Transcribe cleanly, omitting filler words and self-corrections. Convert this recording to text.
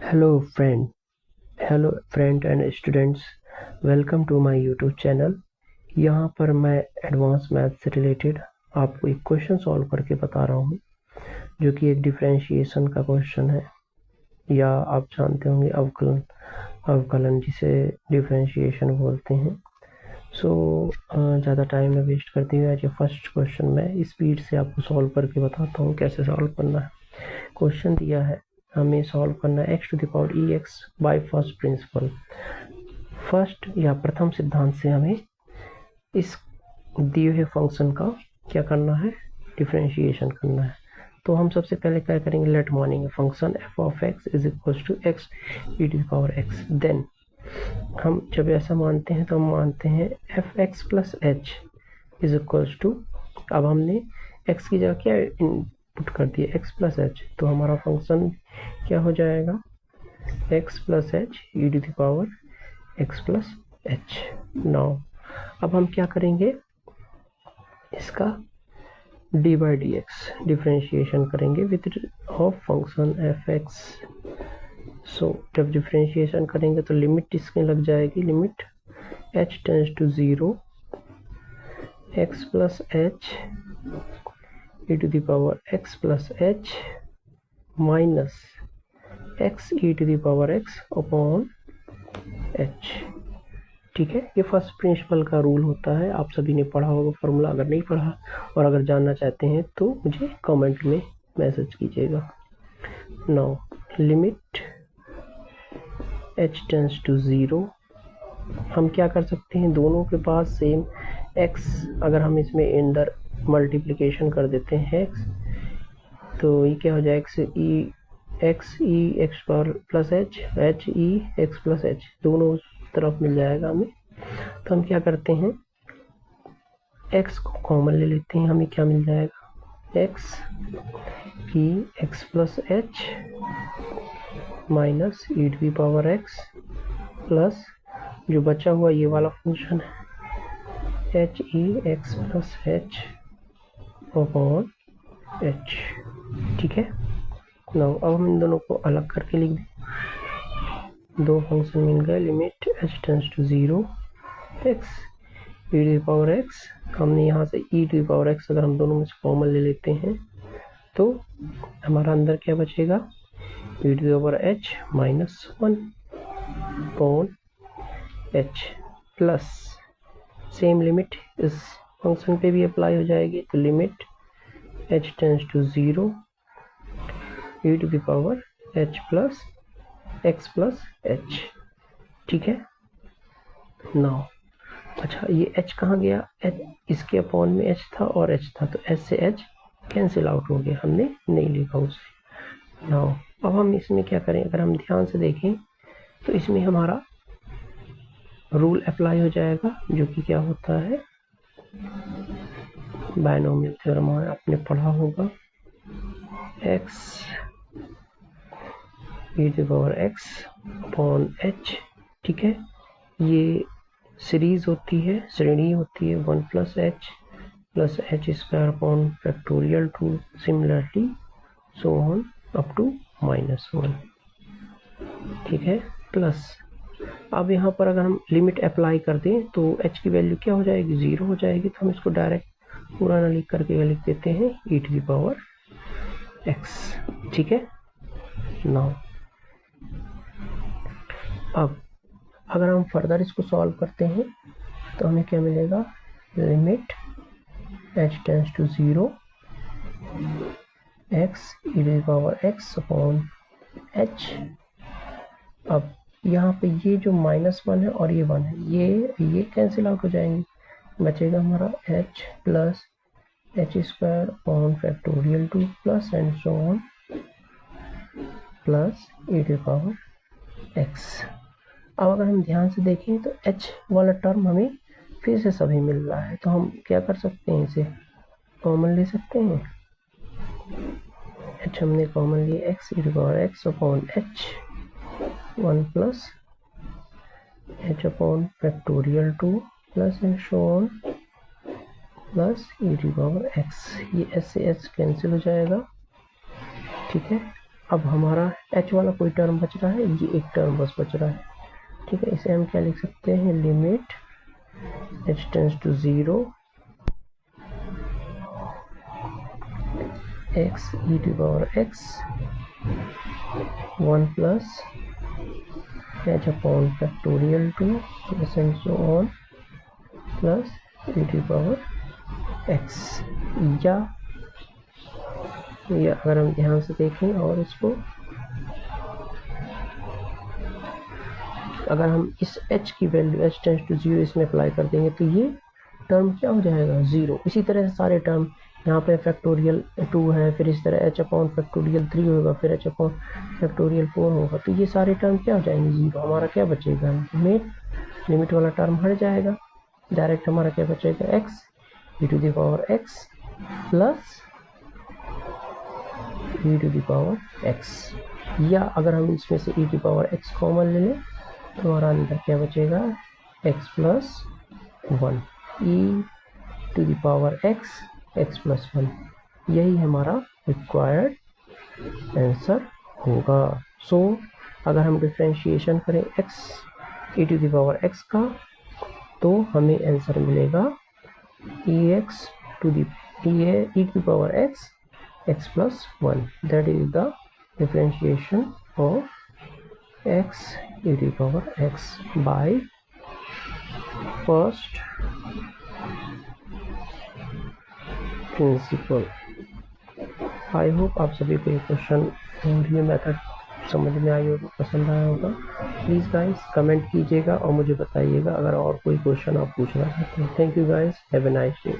Hello friend hello friend and students, welcome to my YouTube channel. यहाँ पर मैं advance math से related आपको एक क्वेश्चन सॉल्व करके बता रहा हूँ, जो कि एक डिफरेंशिएशन का क्वेश्चन है, या आप जानते होंगे अवकलन अवकलन जिसे डिफरेंशिएशन बोलते हैं। ज़्यादा टाइम न वेस्ट करते हुए आज ये फर्स्ट क्वेश्चन मैं स्पीड से आपको सॉल्व करके बताता हूँ कैसे सॉल्व करना है। क्वेश्चन दिया है, हमें सॉल्व करना है x to the power e x by first principle. First या प्रथम सिद्धांत से हमें इस दिए हुए फंक्शन का क्या करना है, डिफरेंशिएशन करना है। तो हम सबसे पहले क्या करेंगे, लेट मानेंगे function f of x is equal to x e to the power x। Then हम जब ऐसा मानते हैं तो हम मानते हैं f x plus h is equals to, अब हमने x की जगह क्या इनपुट कर दिया, x प्लस एच, तो हमारा फंक्शन क्या हो जाएगा, x plus H E to the power x plus H. Now अब हम क्या करेंगे, इसका D by D X differentiation करेंगे with of function F X. So जब डिफ्रेंशिएशन करेंगे तो लिमिट इसमें लग जाएगी, limit h tends to 0 x plus H e to the power x plus H minus x e to the power x upon h। ठीक है, ये first principle का रूल होता है, आप सभी ने पढ़ा होगा फॉर्मूला। अगर नहीं पढ़ा और अगर जानना चाहते हैं तो मुझे कमेंट में मैसेज कीजिएगा। Now limit h tends to 0, हम क्या कर सकते हैं, दोनों के पास सेम x, अगर हम इसमें इंदर मल्टीप्लिकेशन कर देते हैं x, तो ये क्या हो जाएगा, x e x power plus h e x plus h, दोनों तरफ मिल जाएगा हमें। तो हम क्या करते हैं, x को कॉमन ले लेते हैं, हमें क्या मिल जाएगा, x e x plus h minus e to the power x plus जो बचा हुआ ये वाला फंक्शन है h e x plus h upon h। ठीक है, नाउ अब हम इन दोनों को अलग करके लिख दें, दो फंक्शन मिल गए, limit h tends to 0 x e to the power x, हमने यहाँ से e to the power x अगर हम दोनों में से कॉमन ले लेते हैं तो हमारा अंदर क्या बचेगा, e to the power h minus 1 upon h plus same limit इस फंक्शन पे भी अप्लाई हो जाएगी, तो limit h tends to 0 e to the power h plus x plus h। ठीक है, नाउ अच्छा ये h कहाँ गया, h इसके अपॉन में h था और h था, तो h से h कैंसिल आउट हो गया, हमने नहीं लिखा उसे। नाउ अब हम इसमें क्या करें, अगर हम ध्यान से देखें तो इसमें हमारा रूल अप्लाई हो जाएगा, जो कि क्या होता है, बायनोमियल थ्योरम आपने पढ़ा होगा, x e to the power x upon h। ठीक है, ये सीरीज होती है, श्रेणी होती है 1 plus h square upon factorial 2, similarly so on up to -1। ठीक है, प्लस अब यहाँ पर अगर हम लिमिट अप्लाई कर दें तो h की वैल्यू क्या हो जाएगी, 0 हो जाएगी, तो हम इसको डायरेक्ट पूरा ना लिख करके लिख देते हैं e to the power x। ठीक है, नाउ अब अगर हम फर्दर इसको सॉल्व करते हैं तो हमें क्या मिलेगा, limit h tends to 0 x e to the power x upon h। अब यहाँ पे ये जो -1 है और ये 1 है, ये कैंसिल आउट हो जाएंगे, बचेगा हमारा h plus h square upon factorial 2 plus and so on plus e to the power x। अब अगर हम ध्यान से देखें तो h वाला टर्म हमें फिर से सभी मिल रहा है, तो हम क्या कर सकते हैं, इसे कॉमन ले सकते हैं, h हमने कॉमन लिया, x e to the power x upon h 1 plus h upon factorial 2 plus and so on plus e to the power x। ये s से h कैंसिल हो जाएगा। ठीक है, अब हमारा h वाला कोई टर्म बच रहा है, ये एक टर्म बस बच रहा है, ठीक है। इसे हम क्या लिख सकते हैं, limit h tends to 0 x e to power x 1 plus h upon factorial 2 and so on plus e to power x। या अगर हम ध्यान से देखें और इसको, अगर हम इस h की वैल्यू h टेंड्स टू 0 इसमें अप्लाई कर देंगे तो ये टर्म क्या हो जाएगा, 0। इसी तरह से सारे टर्म, यहाँ पे फैक्टोरियल 2 है, फिर इस तरह h अपॉन फैक्टोरियल 3 होगा, फिर h अपॉन फैक्टोरियल 4 होगा, तो ये सारे टर्म क्या हो जाएंगे, 0। हमारा क्या बचेगा, लिमिट वाला टर्म हट जाएगा, डायरेक्ट हमारा क्या बचेगा, x e to the power x plus e to the power x। या अगर हम इसमें से e to power x common ले लें तो हमारा अंदर क्या बचेगा, x plus 1 e to the power x plus 1। यही हमारा रिक्वायर्ड आंसर होगा। सो अगर हम डिफ्रेंशिएशन करें x e to the power x का, तो हमें आंसर मिलेगा e to the power x plus 1। That is the differentiation of x e to the power x by first principle. I hope आप सभी को ये क्वेश्चन और ये मेथड समझ में आई होगा, पसंद आया होगा। प्लीज़ गाइस कमेंट कीजिएगा और मुझे बताइएगा अगर और कोई क्वेश्चन आप पूछना चाहते हैं। Thank you guys, have a nice day.